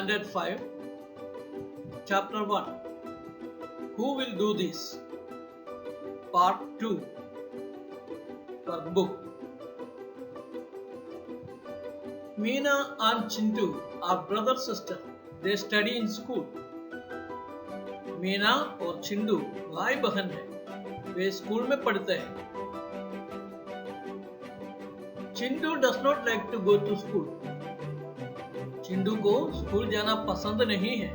Standard 5, Chapter 1. Who will do this? Part 2. Per book. Meena and Chintu are brother sister. They study in school. Meena और चिंटू भाई बहन हैं। वे school में पढ़ते हैं। Chintu does not like to go to school. Chintu को school जाना पसंद नहीं है।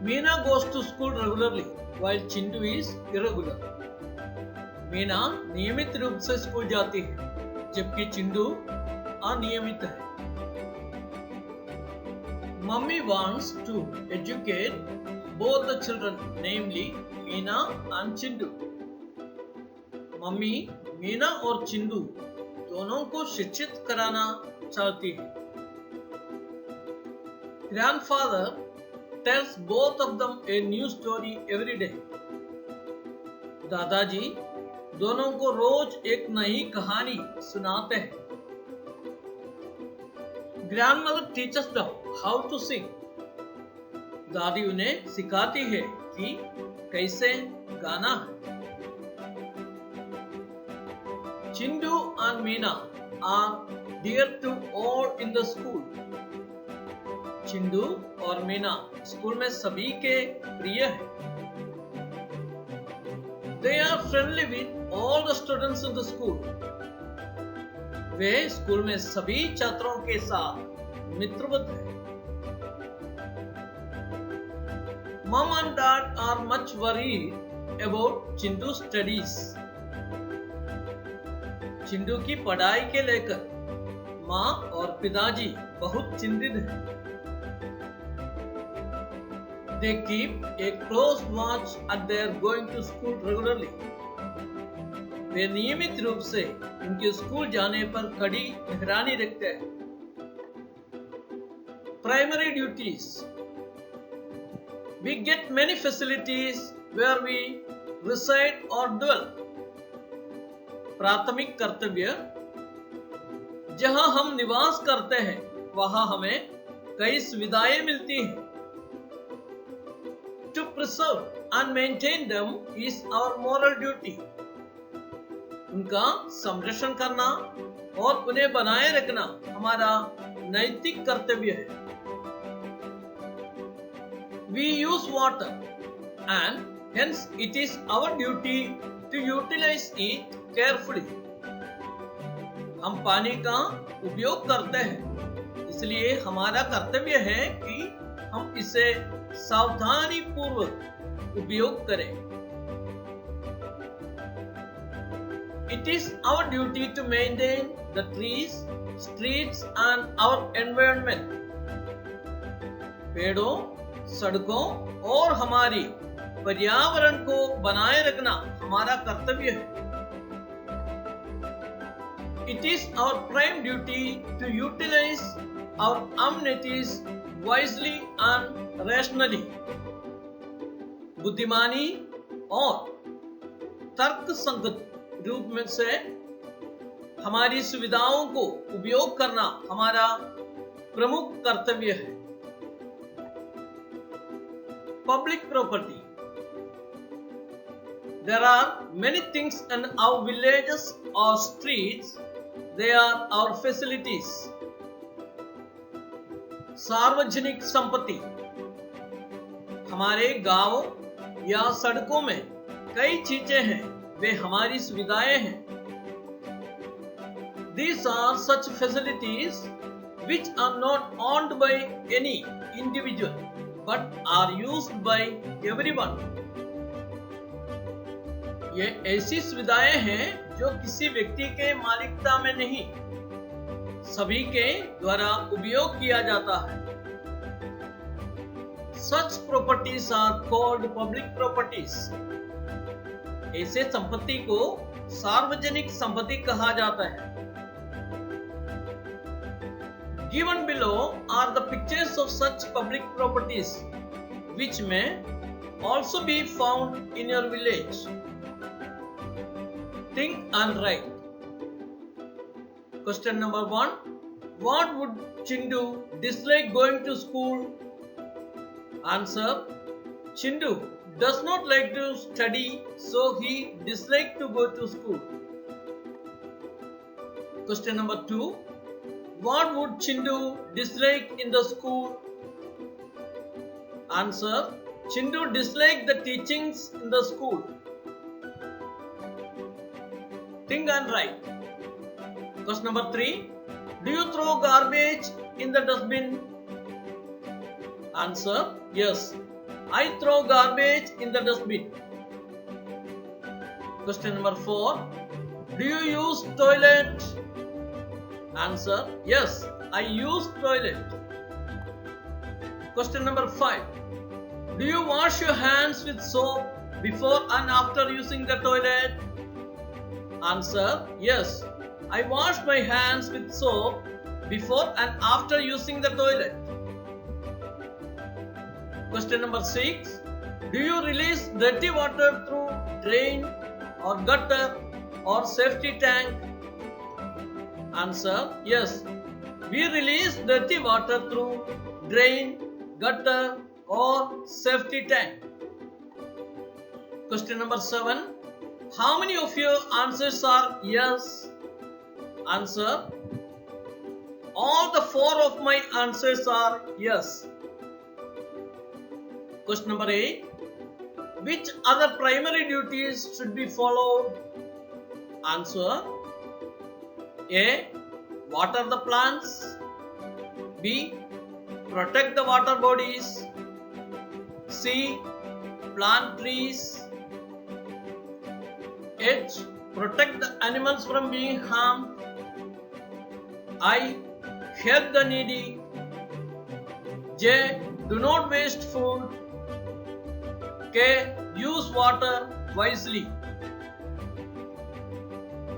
Meena goes to school regularly while Chintu is irregular. Meena नियमित रूप से स्कूल जाती है जबकि चिंटू अनियमित है। Mummy wants to educate both the children, namely Meena and Chintu. Mummy Meena और चिंटू दोनों को शिक्षित कराना चाहती है। Grandfather tells both of them a new story every day. दादाजी दोनों को रोज एक नई कहानी सुनाते हैं। Grandmother teaches them how to sing. दादी उन्हें सिखाती है कि कैसे गाना है। Chintu and Meena are dear to all in the school. Chintu और मीना स्कूल में सभी के प्रिय हैं। They are friendly with all the students in the school. Way school में सभी छात्रों के साथ मित्रवत हैं। Mom and Dad are much worried about Chintu's studies. Chintu की पढ़ाई के लेकर माँ और पिताजी बहुत चिंतित हैं। They keep a close watch at their going to school regularly. वे नियमित रूप से उनके स्कूल जाने पर कड़ी निगरानी रखते हैं। Primary duties. We get many facilities where we reside or dwell. प्राथमिक कर्तव्य। जहां हम निवास करते हैं वहां हमें कई सुविधाएं मिलती हैं। To preserve and maintain them is our moral duty. उनका संरक्षण करना और उन्हें बनाए रखना हमारा नैतिक कर्तव्य है। We use water and hence it is our duty to utilize it carefully. हम पानी का उपयोग करते हैं, इसलिए हमारा कर्तव्य है कि हम इसे सावधानी पूर्वक उपयोग करें। It is our duty to maintain the trees, streets and our environment. पेड़ों, सड़कों और हमारी पर्यावरण को बनाए रखना हमारा कर्तव्य है। It is our prime duty to utilize our amenities wisely and rationally. बुद्धिमानी और तर्क संगत रूप में से हमारी सुविधाओं को उपयोग करना हमारा प्रमुख कर्तव्य है। Public property. There are many things in our villages or streets. They are our facilities. सार्वजनिक संपत्ति। हमारे गांव या सड़कों में कई चीजें हैं, वे हमारी सुविधाएं हैं। These are such facilities which are not owned by any individual but are used by everyone. ये ऐसी सुविधाएं हैं जो किसी व्यक्ति के मालिकता में नहीं, सभी के द्वारा उपयोग किया जाता है। Such properties are called public properties. ऐसे संपत्ति को सार्वजनिक संपत्ति कहा जाता है। Given below are the pictures of such public properties which may also be found in your village. Think and write. Question number 1. What would Chindu dislike going to school? Answer. Chindu does not like to study, so he dislikes to go to school. Question number 2. What would Chindu dislike in the school? Answer. Chindu dislikes the teachings in the school. Think and write. Question number 3. Do you throw garbage in the dustbin? Answer. Yes. I throw garbage in the dustbin. Question number 4. Do you use toilet? Answer. Yes. I use toilet. Question number 5. Do you wash your hands with soap before and after using the toilet? Answer. Yes. I wash my hands with soap before and after using the toilet. Question number 6. Do you release dirty water through drain or gutter or safety tank? Answer. Yes. We release dirty water through drain, gutter or safety tank. Question number 7. How many of your answers are yes? Answer. All the 4 of my answers are yes. Question number 8. Which other primary duties should be followed? Answer. A. Water the plants. B. Protect the water bodies. C. Plant trees. H. Protect the animals from being harmed. I. Help the needy. J. Do not waste food. K. Use water wisely.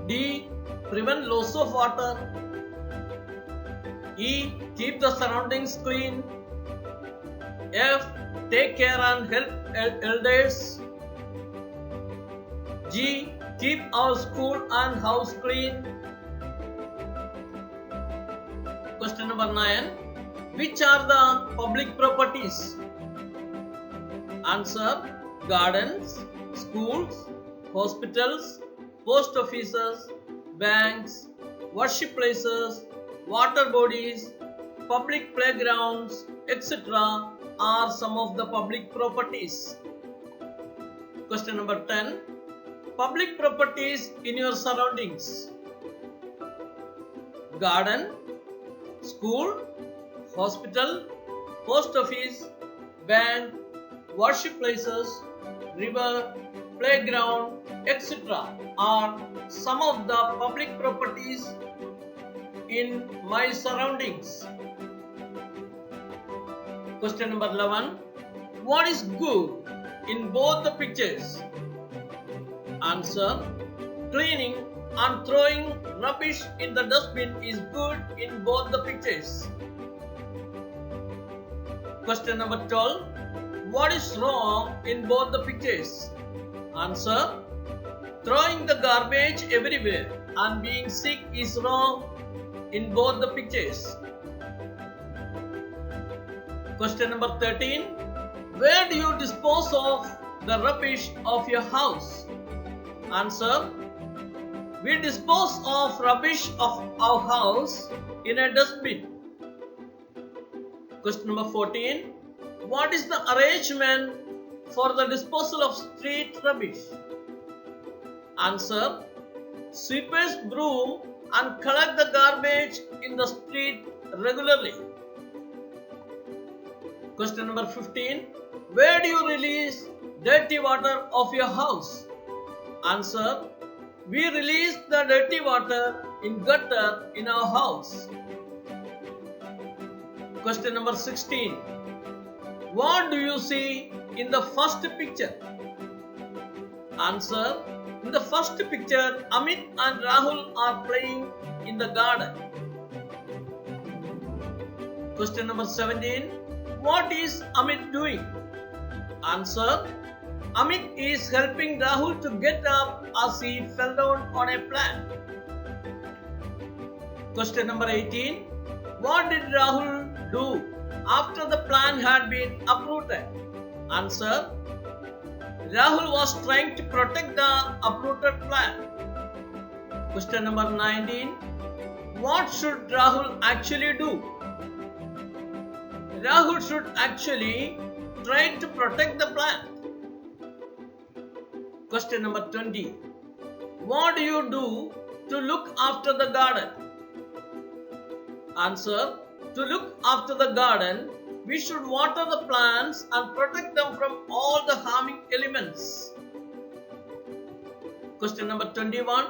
D. Prevent loss of water. E. Keep the surroundings clean. F. Take care and help elders. G. Keep our school and house clean. Question number 9. Which are the public properties? Answer. Gardens, schools, hospitals, post offices, banks, worship places, water bodies, public playgrounds, etc. are some of the public properties. Question number 10. Public properties in your surroundings. Garden, school, hospital, post office, bank, worship places, river, playground, etc. are some of the public properties in my surroundings. Question number 11. What is good in both the pictures? Answer. Cleaning and throwing rubbish in the dustbin is good in both the pictures. Question number 12. What is wrong in both the pictures? Answer. Throwing the garbage everywhere and being sick is wrong in both the pictures. Question number 13. Where do you dispose of the rubbish of your house? Answer. We dispose of rubbish of our house in a dustbin. Question number 14. What is the arrangement for the disposal of street rubbish? Answer. Sweepers broom and collect the garbage in the street regularly. Question number 15. Where do you release dirty water of your house? Answer. We release the dirty water in gutter in our house. Question number 16. What do you see in the first picture? Answer. In the first picture, Amit and Rahul are playing in the garden. Question number 17. What is Amit doing? Answer. Amit is helping Rahul to get up as he fell down on a plant. Question number 18. What did Rahul do after the plan had been uprooted? Answer. Rahul was trying to protect the uprooted plant. Question number 19. What should Rahul actually do? Rahul should actually try to protect the plant. Question number 20. What do you do to look after the garden? Answer. To look after the garden, we should water the plants and protect them from all the harming elements. Question number 21.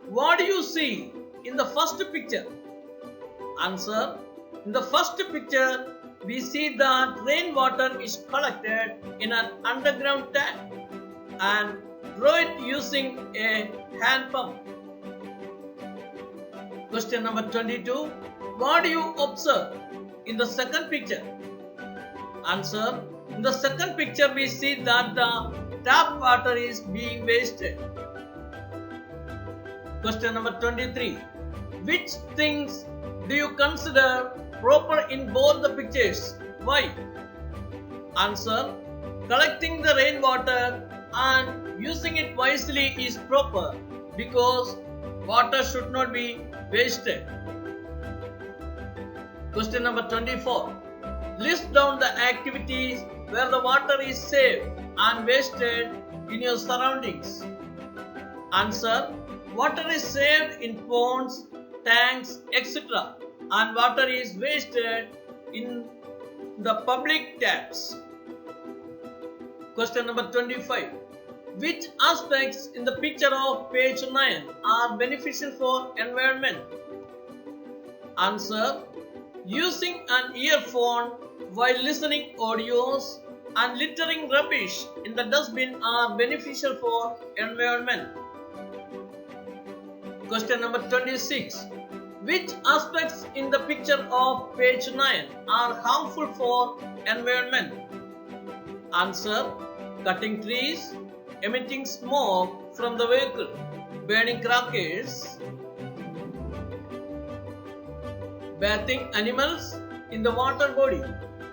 What do you see in the first picture? Answer. In the first picture, we see that rainwater is collected in an underground tank and draw it using a hand pump. Question number 22. What do you observe in the second picture? Answer. In the second picture, we see that the tap water is being wasted. Question number 23. Which things do you consider proper in both the pictures? Why? Answer. Collecting the rainwater and using it wisely is proper because water should not be wasted. Question number 24. List down the activities where the water is saved and wasted in your surroundings. Answer. Water is saved in ponds, tanks, etc. and water is wasted in the public taps. Question number 25. Which aspects in the picture of page 9 are beneficial for environment? Answer. Using an earphone while listening audios and littering rubbish in the dustbin are beneficial for environment. Question number 26. Which aspects in the picture of page 9 are harmful for environment? Answer. Cutting trees, emitting smoke from the vehicle, burning crackers, bathing animals in the water body,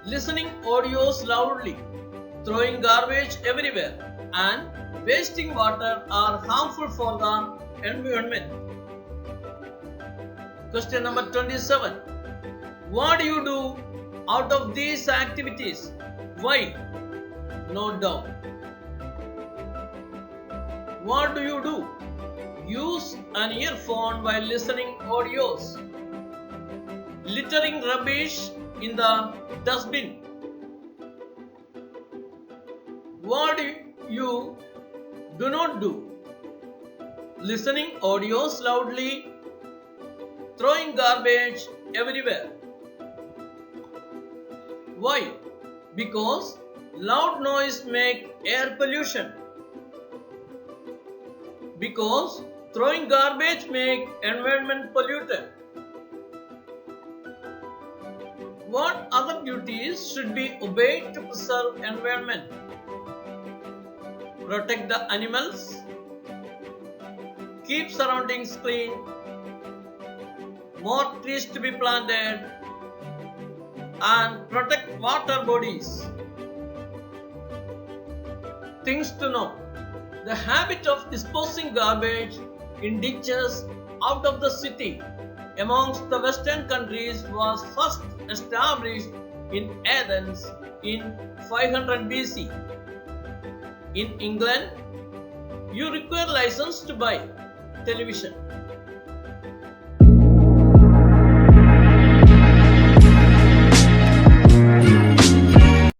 listening audios loudly, throwing garbage everywhere, and wasting water are harmful for the environment. Question number 27. What do you do out of these activities? Why? Note down. What do you do? Use an earphone while listening audios. Littering rubbish in the dustbin. What you do not do? Listening audios loudly. Throwing garbage everywhere. Why? Because loud noise makes air pollution. Because throwing garbage makes environment polluted. What other duties should be obeyed to preserve environment? Protect the animals. Keep surroundings clean. More trees to be planted and protect water bodies. Things to know. The habit of disposing garbage in ditches out of the city amongst the Western countries was first established in Athens in 500 BC. In England, you require license to buy television.